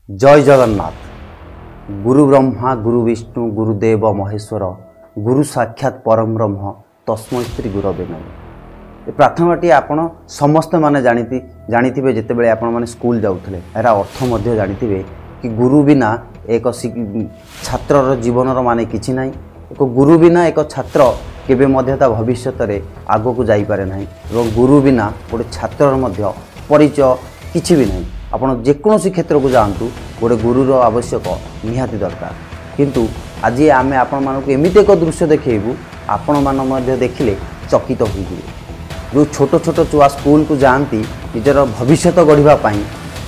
जय जगन्नाथ। गुरु ब्रह्मा गुरु विष्णु गुरुदेव महेश्वर गुरु साक्षात परम ब्रह्म तस्मै श्री गुरवे नमः। प्रार्थनाटी आपण समस्त माने जानिथिबे जेतेबेले आपण माने स्कूल जाउथले एरा अर्थ मध्ये जानिथिबे कि गुरु बिना एक छात्रर जीवनर माने किछि नाही। एक गुरु बिना एक छात्र केबे मध्ये ता भविष्यत रे आगो को जाई पारे नाही एवं गुरु बिना गोटे छात्रर मध्ये परिचय किछि भी नाही। आपण जेकोसी क्षेत्र को जानतु गोटे गुरुर आवश्यक निहाती दरकार। किंतु आज आमे आपण मानक एमिते एक दृश्य देखैबु आपण मान मध्ये देखिले चकित होई जिवे। जो छोट छोट छुआ स्कूल को जानती निजर भविष्य गढ़ा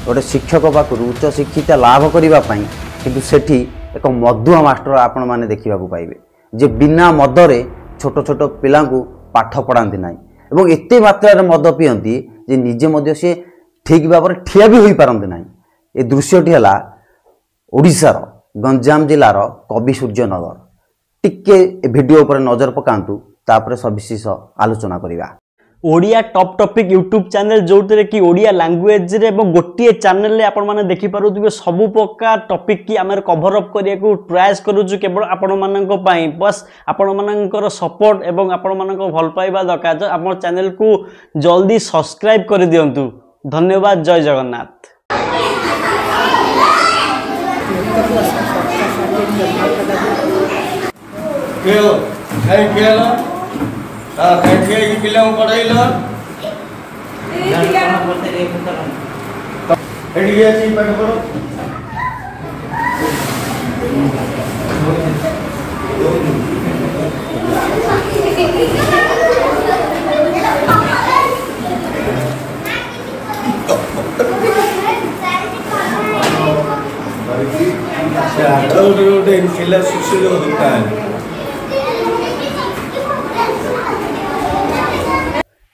गोटे शिक्षक पाखु उच्च शिक्षिता लाभ करने किंतु सेठी एक मदुआ मास्टर आपण माने देखा पाइबे जे बिना मदरे छोट छोट पिला पाठ पढ़ाती ना एवं एते मात्रा मद पियंती जे निजे मध्य से ठीक भाव में ठिया भी हो पारती ना। ए दृश्यटी है ओडिशार गंजाम जिलार कवि सूर्यनगर। टिके वीडियो पर नजर पकांतु तापर सविशेष आलोचना करिवा। Odia top topic YouTube channel जो कि ओडिया लैंग्वेज रे गोटे चैनल रे आपण माने देखि पारुथिबे सबु प्रकार टॉपिक की आमे कवर अप करिया को ट्रायस करूछु केवल आपण माननक पई। बस आपण माननकर सपोर्ट एवं आपण माननक भल पाइबा दरकार। हमर चैनल को जल्दी सब्सक्राइब कर दियंतु। धन्यवाद। जय जगन्नाथ। पिला पढ़ाइल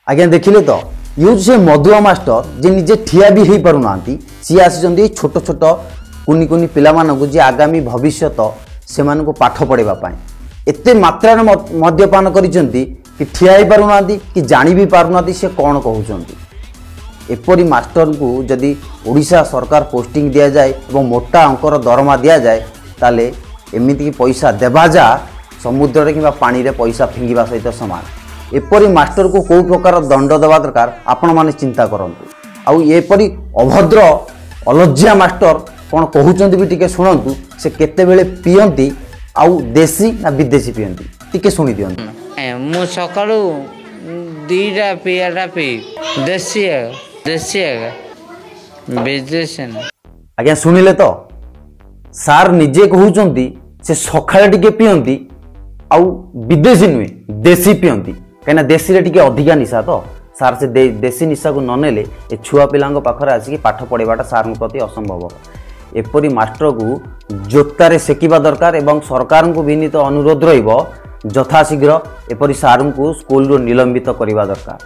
आज्ञा देखिले तो ये से मदुआ मास्टर जे निजे ठिया भी हो पारना सी आसी छोट छोट कुनी कुनी पिला मानकु जे आगामी भविष्य से पाठ पढ़ाई एते मात्रा मद्यपान करिसेंती कि ठिया हो पारना कि जानी भी पारना से कौन कहउचंती। एपरी मास्टर को जदि ओडिशा सरकार पोस्टिंग दिया जाए एवं मोटा अंकर दरमा दिया जाए ताले एमिति कि पैसा देवा जा समुद्र कि पानी रे पैसा फिंगिबा सहित समान। एपरी मास्टर को कौ प्रकार दंड देवा दरकार आपण माने चिंता करंतु। आउ एपरी अभद्र अलज्जिया मास्टर कौन कहउचंती भी टिके सुनंतु। से केते बेले पियंती आउ देसी ना विदेशी पियंती टिके सुनी दियंतु। मु सकाळु दीटा पियाटा पी देसी देसी विदेशी आज्ञा सुनिले तो सार निजे कहउचंती से सकाळे टिके पियंती आउ विदेशी नुहे देसी पियंती कहीं देशी रे टिके अधिका निशा तो सार से देशी निशा को ननेले ए छुआ पिलांग पाखरे आसिक पाठ पढ़ाइबाटा सार प्रति असंभव। एपरी मास्टर को जोतारे सेकिबा दरकार एवं सरकार को विनीत अनुरोध रहिबो यथाशीघ्र एपरी सार को स्कूल रो निलंबित करबा दरकार।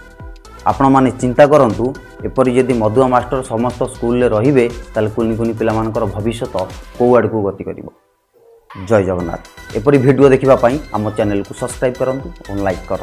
आपण माने चिंता करंतु एपरी यदि मदुआ मास्टर समस्त स्कूल रे रहिबे ताले कुनी कुनी पिला मानकर भविष्यत को आड़ को गति करिवो। जय जगन्नाथ। एपरी वीडियो देखिबा पई हम चैनल को सब्सक्राइब करंतु और लाइक करंतु।